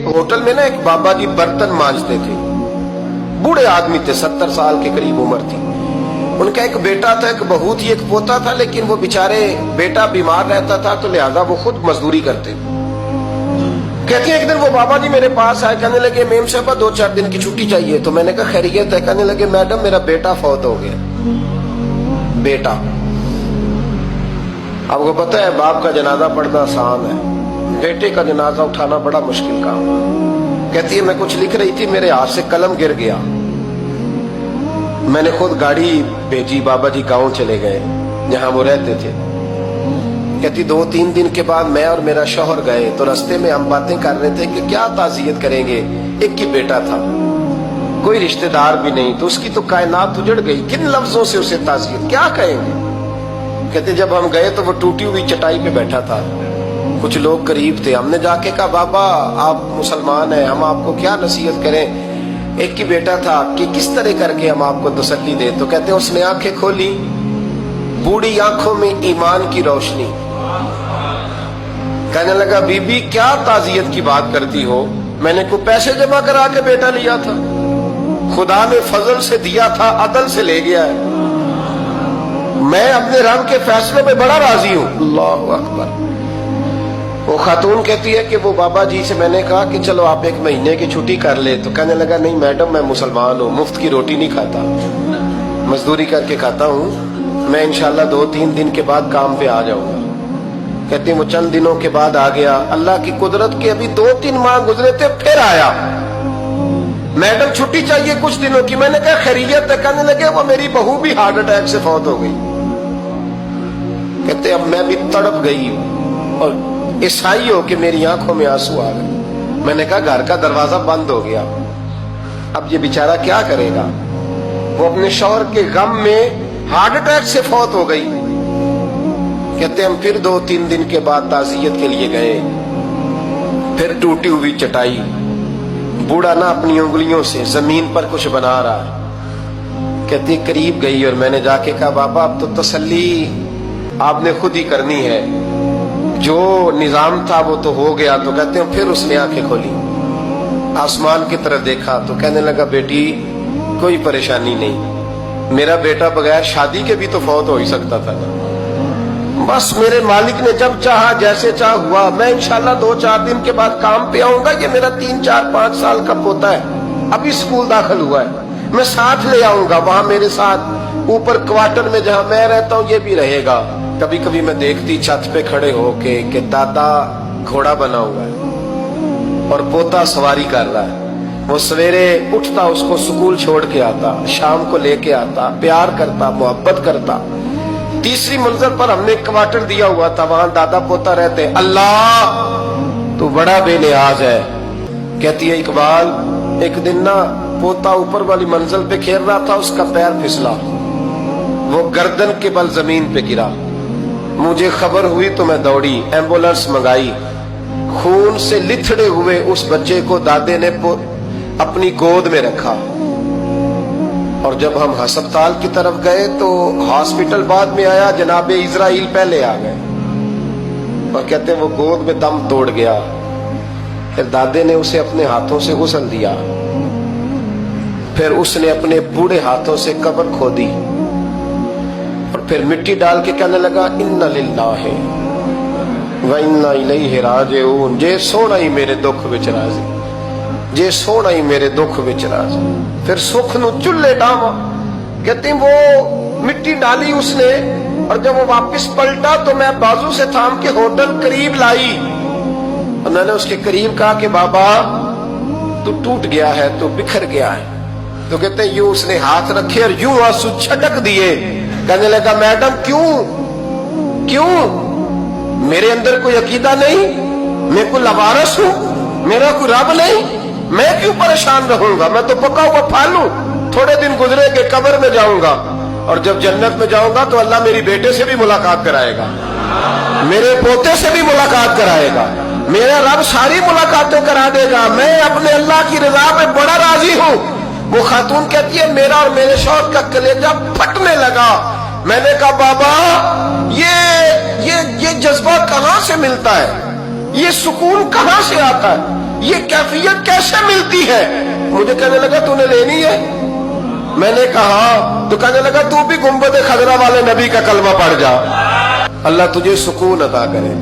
Hotel में ना एक बाबा जी बर्तन मांजते थे, बूढ़े आदमी थे, 70 साल के करीब उम्र थी। उनका एक बेटा था, एक बहू थी, एक पोता था, लेकिन वो बेचारे बेटा बीमार रहता था तो लिहाजा वो खुद मजदूरी करते। कहते हैं एक दिन वो बाबा जी मेरे पास आए, कहने लगे मेम साहब 2-4 दिन की छुट्टी चाहिए। तो मैंने कहा खैरियत है? कहने लगे मैडम मेरा बेटा फौत हो गया। बेटा, आपको पता है बाप का जनाजा पढ़ना आसान है, बेटे का जनाजा उठाना बड़ा मुश्किल काम। कहती है मैं कुछ लिख रही थी, मेरे हाथ से कलम गिर गया, मैंने खुद गाड़ी भेजी, बाबा जी गांव चले गए जहां वो रहते थे। कहती 2-3 दिन के बाद मैं और मेरा शौहर गए तो रास्ते में हम बातें कर रहे थे कि क्या ताज़ियत करेंगे। एक ही बेटा था, कोई रिश्तेदार भी नहीं, तो उसकी तो कायनात उजड़ गई, किन लफ्जों से उसे ताज़ियत क्या कहेंगे। कहते जब हम गए तो वो टूटी हुई चटाई पे बैठा था, कुछ लोग करीब थे, हमने जाके कहा बाबा आप मुसलमान हैं, हम आपको क्या नसीहत करें, एक ही बेटा था, कि किस तरह करके हम आपको तसल्ली दें। तो कहते उसने आंखें खोली, बूढ़ी आंखों में ईमान की रोशनी। कहने लगा बीबी क्या ताज़ियत की बात करती हो, मैंने को पैसे जमा करा के बेटा लिया था, खुदा ने फजल से दिया था, अदल से ले गया है, मैं अपने रब के फैसलों में बड़ा राजी हूं। अल्लाहु अकबर। वो खातून कहती है कि वो बाबा जी से मैंने कहा कि चलो आप 1 महीने की छुट्टी कर ले। तो कहने लगा नहीं मैडम मैं मुसलमान हूँ, मुफ्त की रोटी नहीं खाता, मजदूरी करके खाता हूँ, मैं इंशाल्लाह 2-3 दिन के बाद काम पे आ जाऊंगा। कहती वो चंद दिनों के बाद आ गया, अल्लाह की कुदरत के अभी 2-3 माह गुजरे थे, फिर आया, मैडम छुट्टी चाहिए कुछ दिनों की। मैंने कहा खैरियत है? कहने लगे वो मेरी बहू भी हार्ट अटैक से फौत हो गई। कहते अब मैं भी तड़प गई और ईसाई हो कि मेरी आंखों में आंसू आ गए। मैंने कहा घर का दरवाजा बंद हो गया, अब ये बेचारा क्या करेगा। वो अपने शौहर के गम में हार्ट अटैक से फौत हो गई। कहते हम फिर 2-3 दिन के बाद ताज़ियत के लिए गए, फिर टूटी हुई चटाई, बूढ़ा ना अपनी उंगलियों से जमीन पर कुछ बना रहा है। कहती करीब गई और मैंने जाके कहा बाबा अब तो तसल्ली आपने खुद ही करनी है, जो निजाम था वो तो हो गया। तो कहते हैं फिर उसने आंखें खोली, आसमान की तरफ देखा तो कहने लगा बेटी कोई परेशानी नहीं, मेरा बेटा बगैर शादी के भी तो फौत हो ही सकता था ना, बस मेरे मालिक ने जब चाहा जैसे चाह हुआ, मैं इंशाल्लाह 2-4 दिन के बाद काम पे आऊंगा। ये मेरा 3-4-5 साल का पोता है, अभी स्कूल दाखिल हुआ है, मैं साथ ले आऊंगा, वहां मेरे साथ ऊपर क्वार्टर में जहां मैं रहता हूँ ये भी रहेगा। कभी कभी मैं देखती छत पे खड़े होके कि दादा घोड़ा बना हुआ है और पोता सवारी कर रहा है, वो सवेरे उठता उसको स्कूल छोड़ के आता, शाम को लेके आता, प्यार करता, मोहब्बत करता। 3री मंजिल पर हमने क्वार्टर दिया हुआ था, वहां दादा पोता रहते। अल्लाह तू बड़ा बेनियाज है। कहती है इकबाल एक दिन ना पोता ऊपर वाली मंजिल पे खेल रहा था, उसका पैर फिसला, वो गर्दन के बल जमीन पे गिरा, मुझे खबर हुई तो मैं दौड़ी, एम्बुलेंस मंगाई, खून से लिथड़े हुए उस बच्चे को दादे ने अपनी गोद में रखा। और जब हम अस्पताल की तरफ गए तो हॉस्पिटल बाद में आया, जनाबे इजराइल पहले आ गए और कहते वो गोद में दम तोड़ गया। फिर दादे ने उसे अपने हाथों से गुस्ल दिया, फिर उसने अपने बूढ़े हाथों से कब्र खोदी और फिर मिट्टी डाल के कहने लगा इन्ना लिल्लाहि व इन्ना इलैहि राजिऊन। जे सोना ही मेरे दुख विच राजी, जे सोना ही मेरे दुख विच राजी। फिर सुख नु चुल्ले डावा। कहती वो मिट्टी डाली उसने और जब वो वापस पलटा तो मैं बाजू से थाम के होटल करीब लाई और मैंने उसके करीब कहा कि बाबा तू टूट गया है, तू बिखर गया है। तो कहते यूं उसने हाथ रखे और यूं आंसू छटक दिए। कहने लगा मैडम क्यों क्यों, मेरे अंदर कोई अकीदा नहीं, मैं कोई लवारस हूं, मेरा कोई रब नहीं, मैं क्यों परेशान रहूंगा, मैं तो पका हुआ फालू, थोड़े दिन गुजरे के कब्र में जाऊंगा और जब जन्नत में जाऊंगा तो अल्लाह मेरी बेटे से भी मुलाकात कराएगा, मेरे पोते से भी मुलाकात कराएगा, मेरा रब सारी मुलाकातें करा देगा, मैं अपने अल्लाह की रजा पे बड़ा राजी हूं। वो खातून कहती है मेरा और मेरे शौहर का कलेजा फटने लगा। मैंने कहा बाबा ये जज्बा कहां से मिलता है, ये सुकून कहां से आता है, یہ کیفیت کیسے ملتی ہے؟ مجھے کہنے لگا تو نے لینی ہے؟ میں نے کہا تو کہنے لگا تو بھی گنبد خضرا والے نبی کا کلمہ پڑھ جا، اللہ تجھے سکون عطا کرے۔